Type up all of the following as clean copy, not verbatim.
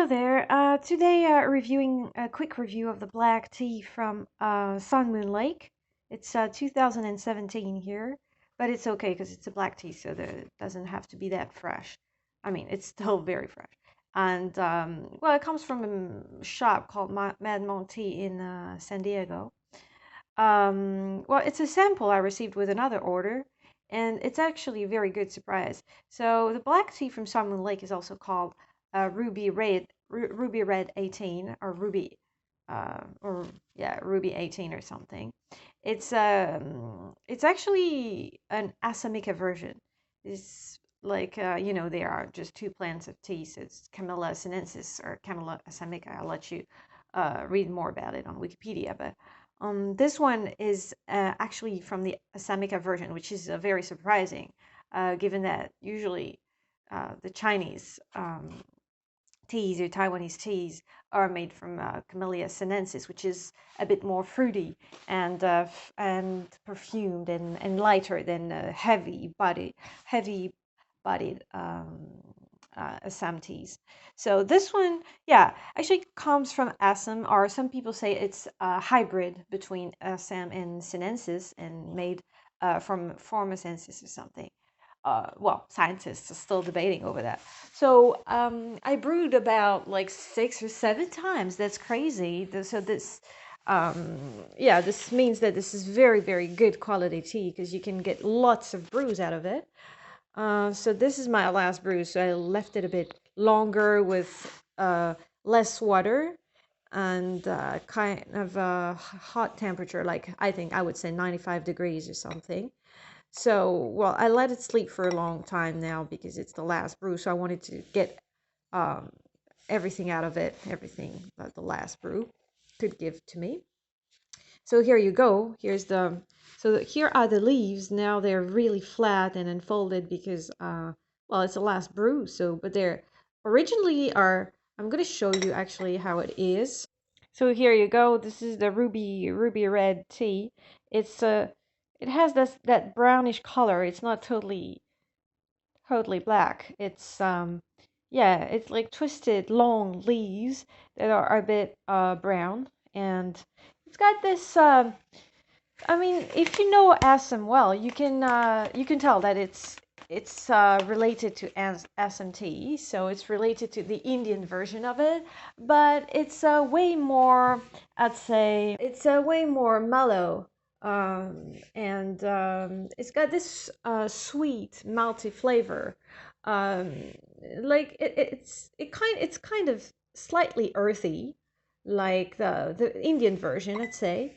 Hello there. Today, reviewing a quick review of the black tea from Sun Moon Lake. It's 2017 here, but it's okay because it's a black tea, so it doesn't have to be that fresh. I mean, it's still very fresh. And well, it comes from a shop called Mad Malty in San Diego. Well, it's a sample I received with another order, and it's actually a very good surprise. So the black tea from Sun Moon Lake is also called Ruby Red 18 or Ruby 18 or something. It's actually an Assamica version. It's like there are just two plants of tea. So it's Camellia sinensis or Camellia Assamica. I'll let you read more about it on Wikipedia, but this one is actually from the Assamica version, which is very surprising, given that usually the Chinese teas or Taiwanese teas are made from Camellia sinensis, which is a bit more fruity and perfumed and lighter than heavy bodied Assam teas. So this one, yeah, actually comes from Assam, or some people say it's a hybrid between Assam and sinensis and made from Formosensis or something. Well, scientists are still debating over that. So I brewed about like 6 or 7 times. That's crazy. So this means that this is very, very good quality tea because you can get lots of brews out of it. So this is my last brew. So I left it a bit longer with less water and kind of a hot temperature, like I think I would say 95 degrees or something. So, well, I let it sleep for a long time now because it's the last brew. So I wanted to get um, everything out of it, everything that the last brew could give to me. So here you go. Here are the leaves. Now they're really flat and unfolded because, well, it's the last brew. So, but they're originally are, I'm going to show you actually how it is. So here you go. This is the ruby red tea. It has that brownish color. It's not totally black. It's like twisted long leaves that are a bit brown, and it's got this. I mean, if you know Assam well, you can tell that it's related to SMT, so it's related to the Indian version of it, but it's way more, I'd say, it's way more mellow, and it's got this sweet, malty flavor. Um, like it's kind of slightly earthy, like the Indian version, I'd say.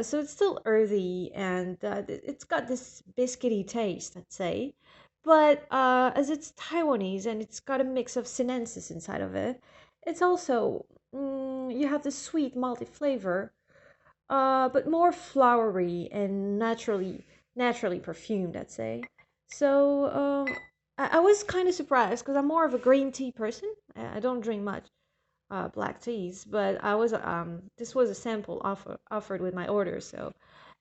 So it's still earthy and it's got this biscuity taste, I'd say. But as it's Taiwanese and it's got a mix of sinensis inside of it, it's also, you have this sweet malty flavor, but more flowery and naturally perfumed, I'd say. So I was kind of surprised because I'm more of a green tea person. I don't drink much black teas, but I was this was a sample offered with my order, so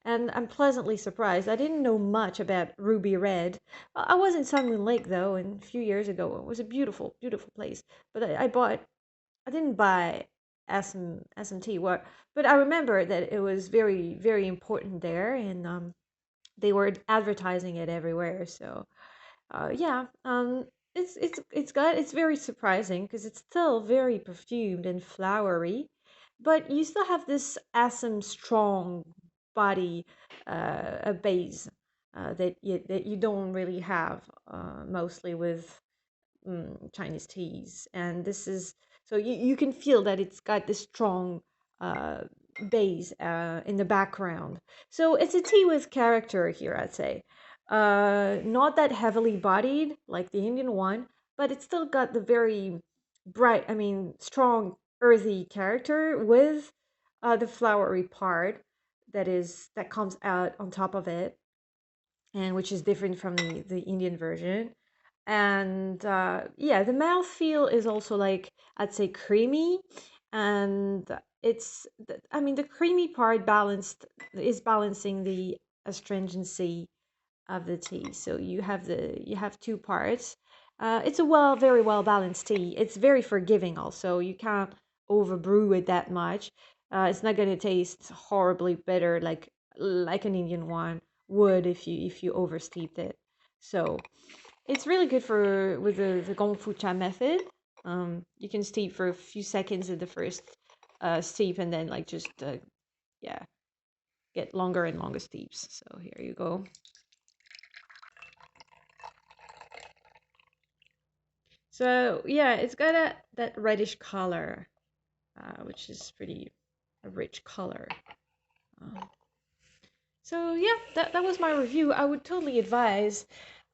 and I'm pleasantly surprised. I didn't know much about Ruby Red. I was in Sun Moon Lake though, and a few years ago. It was a beautiful place. But I didn't buy SMT. What? But I remember that it was very important there, and they were advertising it everywhere. So yeah, it's very surprising because it's still very perfumed and flowery, but you still have this Assam strong body, a base that you don't really have mostly with Chinese teas, and this is so you can feel that it's got this strong uh, base in the background. So it's a tea with character here, I'd say. Not that heavily bodied like the Indian one, but it's still got the very bright, I mean, strong earthy character with the flowery part that comes out on top of it, and which is different from the Indian version. And yeah, the mouthfeel is also like I'd say creamy, and I mean the creamy part balancing the astringency of the tea. So you have two parts, It's a very well balanced tea. It's very forgiving also. You can't overbrew it that much. It's not going to taste horribly bitter like an Indian one would if you oversteeped it. So it's really good for with the Gongfu cha method. You can steep for a few seconds in the first steep, and then like just yeah, get longer and longer steeps. So here you go. So yeah, it's got that reddish color, which is pretty a rich color. Uh, so yeah, that was my review. I would totally advise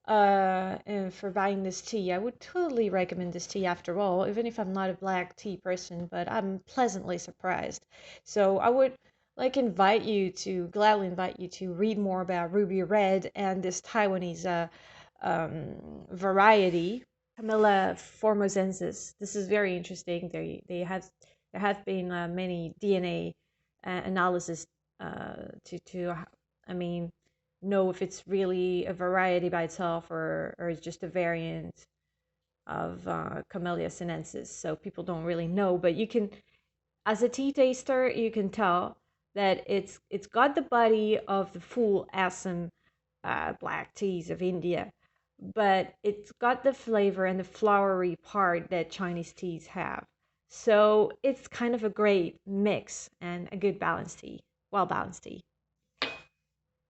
for buying this tea. I would totally recommend this tea after all, even if I'm not a black tea person, but I'm pleasantly surprised. So I would gladly invite you to read more about Ruby Red and this Taiwanese variety, Camilla formosensis. This is very interesting. There have been many DNA analysis I mean, know if it's really a variety by itself or it's just a variant of Camellia sinensis. So people don't really know, but you can, as a tea taster, you can tell that it's got the body of the full Assam black teas of India, but it's got the flavor and the flowery part that Chinese teas have. So it's kind of a great mix and a good balanced tea, well balanced tea.